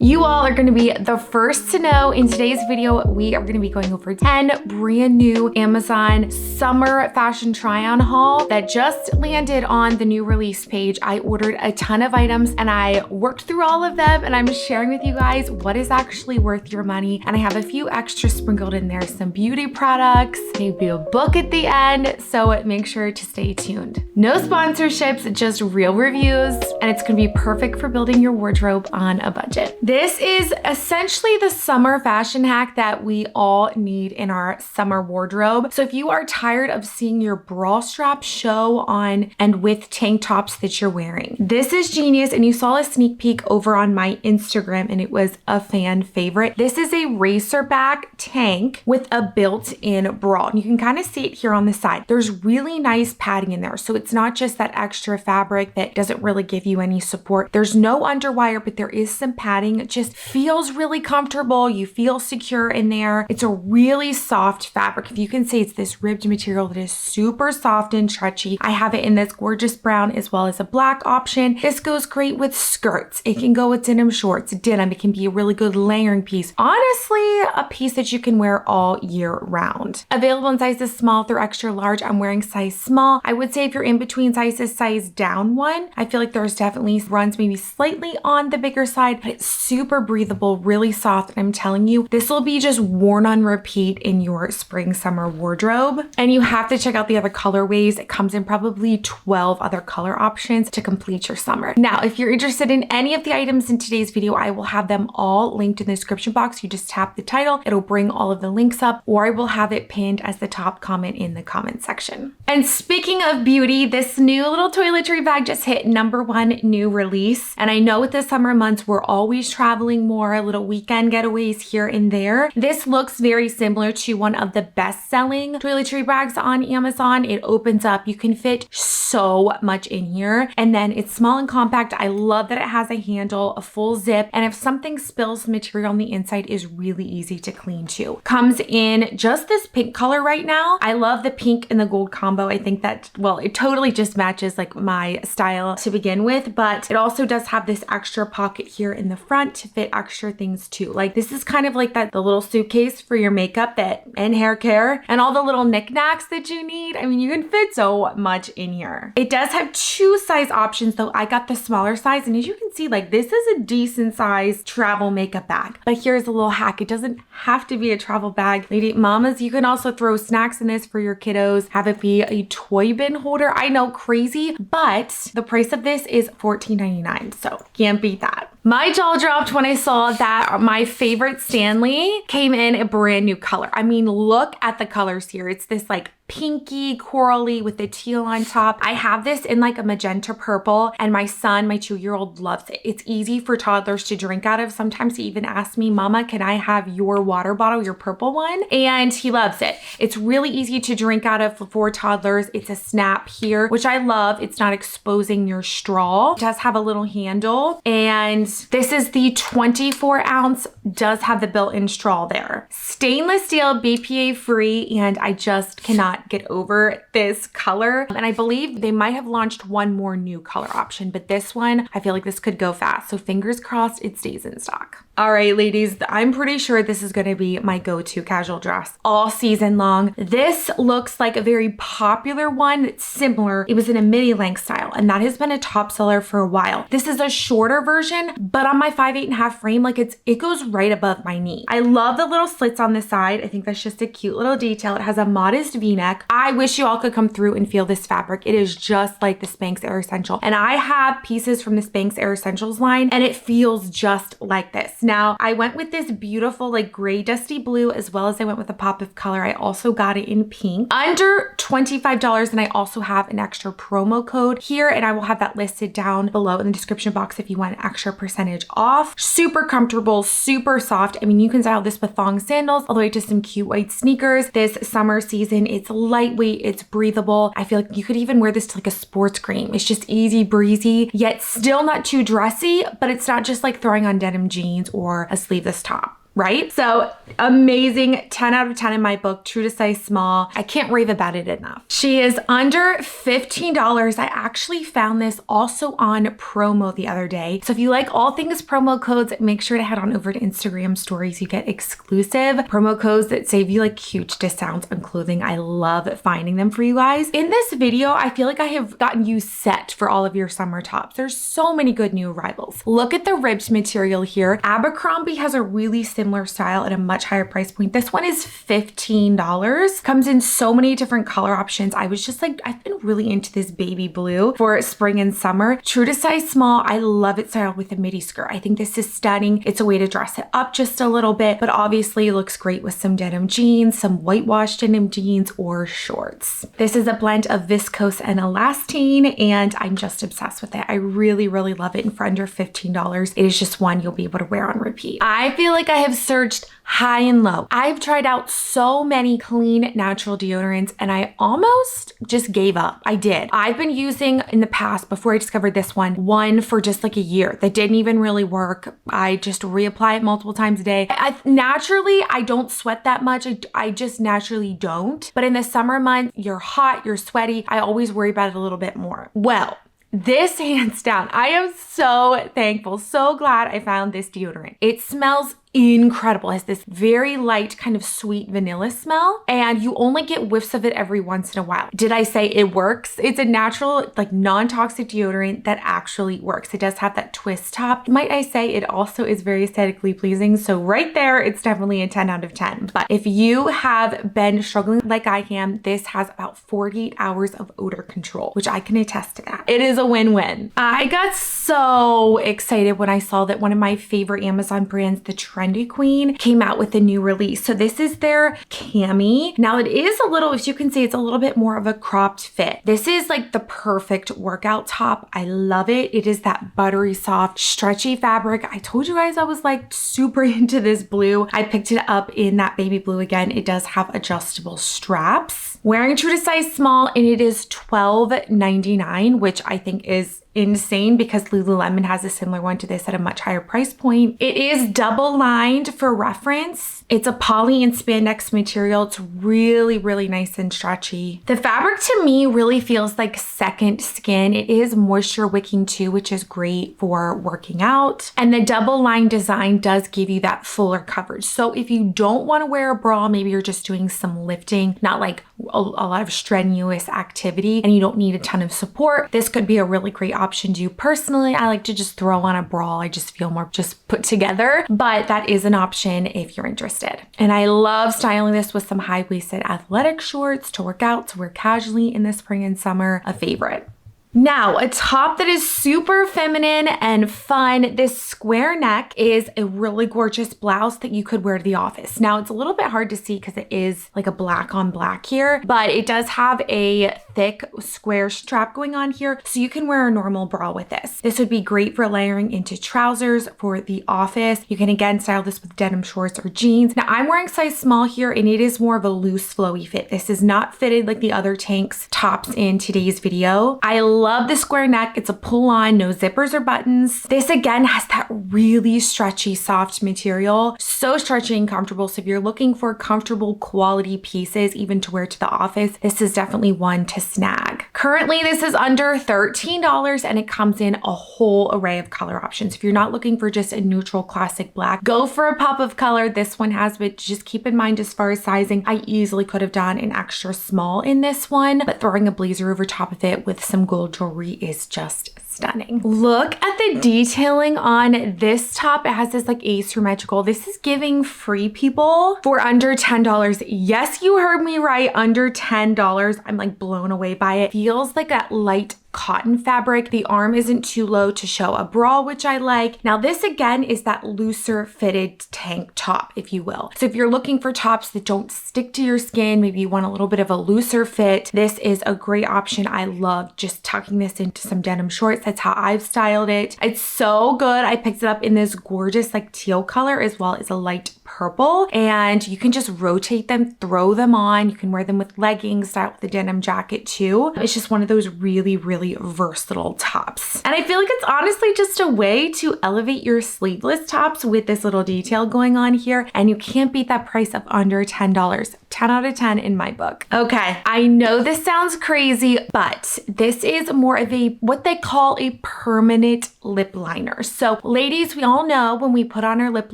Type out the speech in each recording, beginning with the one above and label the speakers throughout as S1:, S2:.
S1: You all are going to be the first to know. In today's video, we are going to be going over 10 brand new Amazon summer fashion try-on haul that just landed on the new release page. I ordered a ton of items and I worked through all of them, and I'm sharing with you guys what is actually worth your money. And I have a few extras sprinkled in there, some beauty products, maybe a book at the end. So make sure to stay tuned. No sponsorships, just real reviews, and it's going to be perfect for building your wardrobe on a budget. This is essentially the summer fashion hack that we all need in our summer wardrobe. So if you are tired of seeing your bra strap show on and with tank tops that you're wearing, this is genius. And you saw a sneak peek over on my Instagram and it was a fan favorite. This is a Racerback tank with a built-in bra. And you can kind of see it here on the side. There's really nice padding in there. So it's not just that extra fabric that doesn't really give you any support. There's no underwire, but there is some padding. It just feels really comfortable. You feel secure in there. It's a really soft fabric. If you can see, it's this ribbed material that is super soft and stretchy. I have it in this gorgeous brown as well as a black option. This goes great with skirts. It can go with denim shorts, denim. It can be a really good layering piece. Honestly, a piece that you can wear all year round. Available in sizes small through extra large. I'm wearing size small. I would say if you're in between sizes, size down one. I feel like there's definitely runs maybe slightly on the bigger side, but it's super breathable, really soft. And I'm telling you, this will be just worn on repeat in your spring summer wardrobe. And you have to check out the other colorways. It comes in probably 12 other color options to complete your summer. Now, if you're interested in any of the items in today's video, I will have them all linked in the description box. You just tap the title, it'll bring all of the links up, or I will have it pinned as the top comment in the comment section. And speaking of beauty, this new little toiletry bag just hit #1 new release. And I know with the summer months, we're always traveling more, little weekend getaways here and there. This looks very similar to one of the best-selling toiletry bags on Amazon. It opens up, you can fit so much in here, and then it's small and compact. I love that it has a handle, a full zip, and if something spills, the material on the inside is really easy to clean too. Comes in just this pink color right now. I love the pink and the gold combo. I think that, well, it totally just matches like my style to begin with, but it also does have this extra pocket here in the front to fit extra things too. Like this is kind of like the little suitcase for your makeup and hair care and all the little knickknacks that you need. I mean, you can fit so much in here. It does have 2 size options though. I got the smaller size, and as you can see, like this is a decent size travel makeup bag. But here's a little hack. It doesn't have to be a travel bag. Lady mamas, you can also throw snacks in this for your kiddos, have it be a toy bin holder. I know, crazy, but the price of this is $14.99, so can't beat that. My jaw dropped when I saw that my favorite Stanley came in a brand new color. I mean, look at the colors here. It's this like pinky corally with the teal on top. I have this in like a magenta purple, and my son, my 2-year-old, loves it. It's easy for toddlers to drink out of. Sometimes he even asks me, Mama, can I have your water bottle, your purple one? And he loves it. It's really easy to drink out of for toddlers. It's a snap here, which I love. It's not exposing your straw. It does have a little handle, and this is the 24 ounce, does have the built-in straw there. Stainless steel, BPA free, and I just cannot get over this color. And I believe they might have launched one more new color option, but this one, I feel like this could go fast. So fingers crossed it stays in stock. All right, ladies, I'm pretty sure this is gonna be my go-to casual dress all season long. this looks like a very popular one that's similar. It was in a midi length style, and that has been a top seller for a while. This is a shorter version, but on my 5'8.5" frame, like it goes right above my knee. I love the little slits on the side. I think that's just a cute little detail. It has a modest V-neck. I wish you all could come through and feel this fabric. It is just like the Spanx Air Essential. And I have pieces from the Spanx Air Essentials line, and it feels just like this. Now, I went with this beautiful like gray dusty blue, as well as I went with a pop of color. I also got it in pink. Under $25, and I also have an extra promo code here, and I will have that listed down below in the description box if you want an extra percentage off. Super comfortable, super soft. I mean, you can style this with thong sandals all the way to some cute white sneakers. This summer season, it's lightweight, it's breathable. I feel like you could even wear this to like a sports cream. It's just easy breezy, yet still not too dressy, but it's not just like throwing on denim jeans or a sleeveless top. right? So amazing, 10 out of 10 in my book, true to size small. I can't rave about it enough. She is under $15. I actually found this also on promo the other day. So if you like all things promo codes, make sure to head on over to Instagram stories. You get exclusive promo codes that save you like huge discounts on clothing. I love finding them for you guys. In this video, I feel like I have gotten you set for all of your summer tops. There's so many good new arrivals. Look at the ribbed material here. Abercrombie has a really similar style at a much higher price point. This one is $15. Comes in so many different color options. I was just like, I've been really into this baby blue for spring and summer. True to size small. I love it styled with a midi skirt. I think this is stunning. It's a way to dress it up just a little bit, but obviously looks great with some denim jeans, some whitewashed denim jeans, or shorts. This is a blend of viscose and elastane, and I'm just obsessed with it. I really, really love it. And for under $15, it is just one you'll be able to wear on repeat. I feel like I have searched high and low. I've tried out so many clean, natural deodorants, and I almost just gave up. I did. I've been using in the past, before I discovered this one for just like a year that didn't even really work. I just reapply it multiple times a day. Naturally, I don't sweat that much. I just naturally don't. But in the summer months, you're hot, you're sweaty. I always worry about it a little bit more. Well, this hands down, I am so thankful, so glad I found this deodorant. It smells incredible. It has this very light kind of sweet vanilla smell, and you only get whiffs of it every once in a while. Did I say it works? It's a natural, like non-toxic deodorant that actually works. It does have that twist top. Might I say it also is very aesthetically pleasing. So right there, it's definitely a 10 out of 10. But if you have been struggling like I am, this has about 48 hours of odor control, which I can attest to that. It is a win-win. I got so excited when I saw that one of my favorite Amazon brands, the Trendy Queen, came out with a new release. So this is their cami. Now it is a little, as you can see, it's a little bit more of a cropped fit. This is like the perfect workout top. I love it. It is that buttery soft, stretchy fabric. I told you guys I was like super into this blue. I picked it up in that baby blue again. It does have adjustable straps. Wearing true to size small, and it is $12.99, which I think is insane because Lululemon has a similar one to this at a much higher price point. It is double lined for reference. It's a poly and spandex material. It's really, really nice and stretchy. The fabric to me really feels like second skin. It is moisture wicking too, which is great for working out. And the double line design does give you that fuller coverage. So if you don't want to wear a bra, maybe you're just doing some lifting, not like a lot of strenuous activity, and you don't need a ton of support, this could be a really great option to you. Personally, I like to just throw on a bra. I just feel more just put together, but that is an option if you're interested. And I love styling this with some high-waisted athletic shorts to work out, to wear casually in the spring and summer, a favorite. Now, a top that is super feminine and fun. This square neck is a really gorgeous blouse that you could wear to the office. Now, it's a little bit hard to see because it is like a black on black here, but it does have a thick square strap going on here, so you can wear a normal bra with this. This would be great for layering into trousers for the office. You can again style this with denim shorts or jeans. Now, I'm wearing size small here, and it is more of a loose, flowy fit. This is not fitted like the other tanks tops in today's video. I love the square neck. It's a pull on, no zippers or buttons. This again has that really stretchy, soft material. So stretchy and comfortable. So if you're looking for comfortable quality pieces, even to wear to the office, this is definitely one to snag. Currently, this is under $13 and it comes in a whole array of color options. If you're not looking for just a neutral classic black, go for a pop of color. This one has, but just keep in mind as far as sizing, I easily could have done an extra small in this one, but throwing a blazer over top of it with some gold jewelry is just stunning. Look at the detailing on this top. It has this like asymmetrical. This is giving free people for under $10. Yes, you heard me right, under $10. I'm like blown away by it. Feels like that light cotton fabric. The arm isn't too low to show a bra, which I like. Now this again is that looser fitted tank top, if you will. So if you're looking for tops that don't stick to your skin, maybe you want a little bit of a looser fit, this is a great option. I love just tucking this into some denim shorts. That's how I've styled it. It's so good. I picked it up in this gorgeous like teal color as well as a light purple, and you can just rotate them, throw them on. You can wear them with leggings, style with the denim jacket too. It's just one of those really, really really versatile tops. And I feel like it's honestly just a way to elevate your sleeveless tops with this little detail going on here. And you can't beat that price of under $10. 10 out of 10 in my book. Okay, I know this sounds crazy, but this is more of a, what they call a permanent lip liner. So ladies, we all know when we put on our lip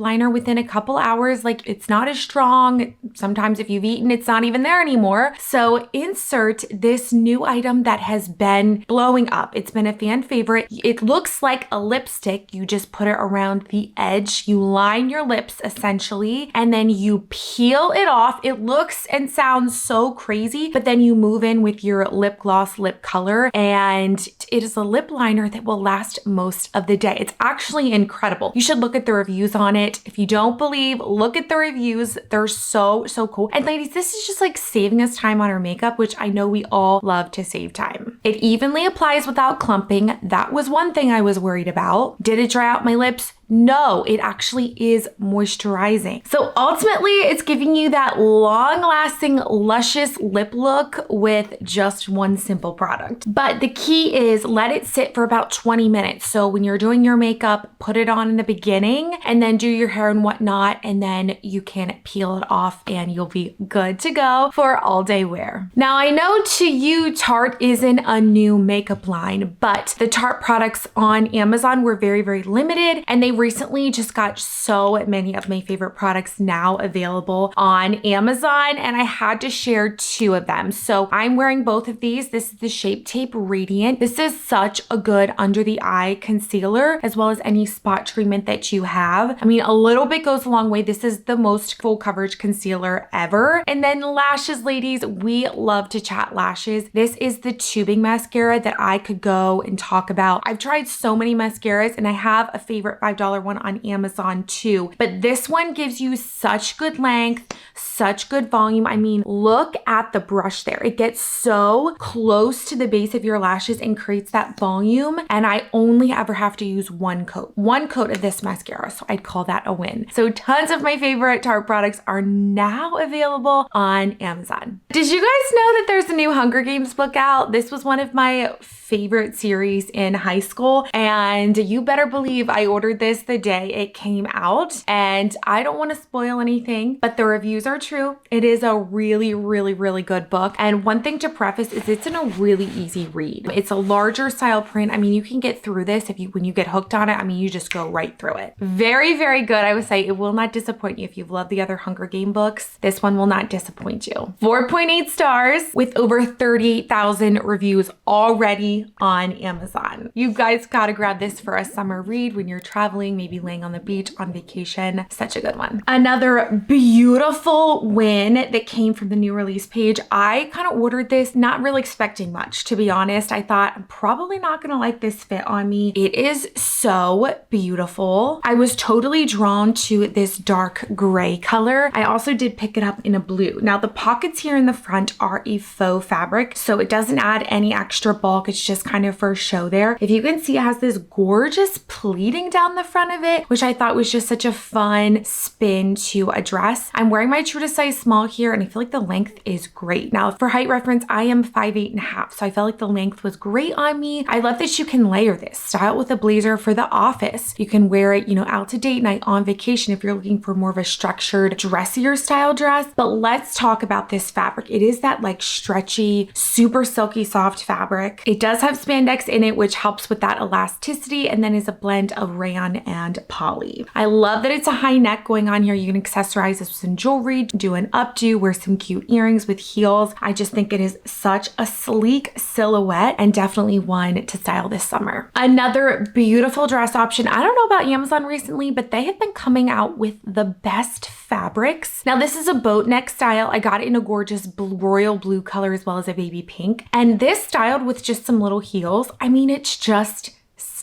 S1: liner within a couple hours, like it's not as strong. Sometimes if you've eaten, it's not even there anymore. So insert this new item that has been blowing up. It's been a fan favorite. It looks like a lipstick. You just put it around the edge. You line your lips essentially, and then you peel it off. It looks and sounds so crazy, but then you move in with your lip gloss, lip color, and it is a lip liner that will last most of the day. It's actually incredible. You should look at the reviews on it. If you don't believe, look at the reviews. They're so cool. And ladies, this is just like saving us time on our makeup, which I know we all love to save time. It evenly applies without clumping. That was one thing I was worried about. Did it dry out my lips? No, it actually is moisturizing. So ultimately, it's giving you that long-lasting, luscious lip look with just one simple product. But the key is let it sit for about 20 minutes. So when you're doing your makeup, put it on in the beginning and then do your hair and whatnot, and then you can peel it off and you'll be good to go for all day wear. Now, I know to you, Tarte isn't a new makeup line, but the Tarte products on Amazon were very limited, and they recently just got so many of my favorite products now available on Amazon, and I had to share two of them. So I'm wearing both of these. This is the Shape Tape Radiant. This is such a good under the eye concealer, as well as any spot treatment that you have. I mean, a little bit goes a long way. This is the most full coverage concealer ever. And then lashes, ladies, we love to chat lashes. This is the tubing mascara that I could go and talk about. I've tried so many mascaras, and I have a favorite $5 one on Amazon too, but this one gives you such good length, such good volume. I mean, look at the brush there. It gets so close to the base of your lashes and creates that volume. And I only ever have to use one coat of this mascara. So I'd call that a win. So tons of my favorite Tarte products are now available on Amazon. Did you guys know that there's a new Hunger Games book out? This was one of my favorite series in high school, and you better believe I ordered this the day it came out. And I don't want to spoil anything, but the reviews are true. It is a really good book. And one thing to preface is it's in a really easy read. It's a larger style print. I mean, you can get through this when you get hooked on it. I mean, you just go right through it. Very good. I would say it will not disappoint you. If you've loved the other Hunger Game books, this one will not disappoint you. 4.8 stars with over 38,000 reviews already on Amazon. You guys gotta grab this for a summer read when you're traveling, maybe laying on the beach on vacation. Such a good one. Another beautiful win that came from the new release page. I kind of ordered this not really expecting much, to be honest. I thought I'm probably not gonna like this fit on me. It is so beautiful. I was totally drawn to this dark gray color. I also did pick it up in a blue. Now the pockets here in the front are a faux fabric, so it doesn't add any extra bulk. It's just kind of for show there. If you can see, it has this gorgeous pleating down the front of it, which I thought was just such a fun spin to a dress. I'm wearing my true to size small here, and I feel like the length is great. Now for height reference, I am 5'8.5", so I felt like the length was great on me. I love that you can layer this, style it with a blazer for the office. You can wear it, out to date night, on vacation, if you're looking for more of a structured, dressier style dress. But let's talk about this fabric. It is that like stretchy, super silky soft fabric. It does have spandex in it, which helps with that elasticity, and then is a blend of rayon and poly. I love that it's a high neck going on here. You can accessorize this with some jewelry, do an updo, wear some cute earrings with heels. I just think it is such a sleek silhouette and definitely one to style this summer. Another beautiful dress option. I don't know about Amazon recently, but they have been coming out with the best fabrics. Now this is a boat neck style. I got it in a gorgeous royal blue color as well as a baby pink. And this styled with just some little heels. I mean, it's just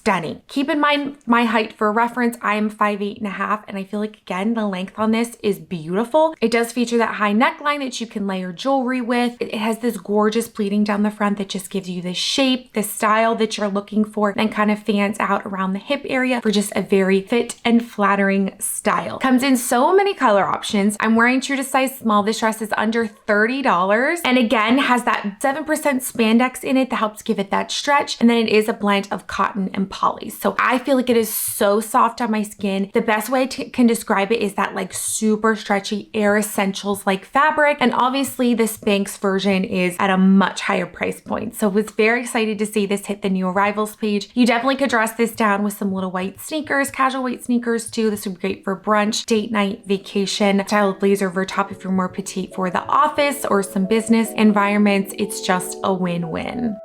S1: stunning. Keep in mind my height for reference. I am 5'8.5", and I feel like, again, the length on this is beautiful. It does feature that high neckline that you can layer jewelry with. It has this gorgeous pleating down the front that just gives you the shape, the style that you're looking for, and kind of fans out around the hip area for just a very fit and flattering style. Comes in so many color options. I'm wearing true to size small. This dress is under $30, and again has that 7% spandex in it that helps give it that stretch, and then it is a blend of cotton and poly. So I feel like it is so soft on my skin. The best way I can describe it is that like super stretchy Air Essentials like fabric, and obviously this Spanx version is at a much higher price point. So I was very excited to see this hit the new arrivals page. You definitely could dress this down with some little white sneakers, casual white sneakers too. This would be great for brunch, date night, vacation, style blazer over top if you're more petite for the office or some business environments. It's just a win-win.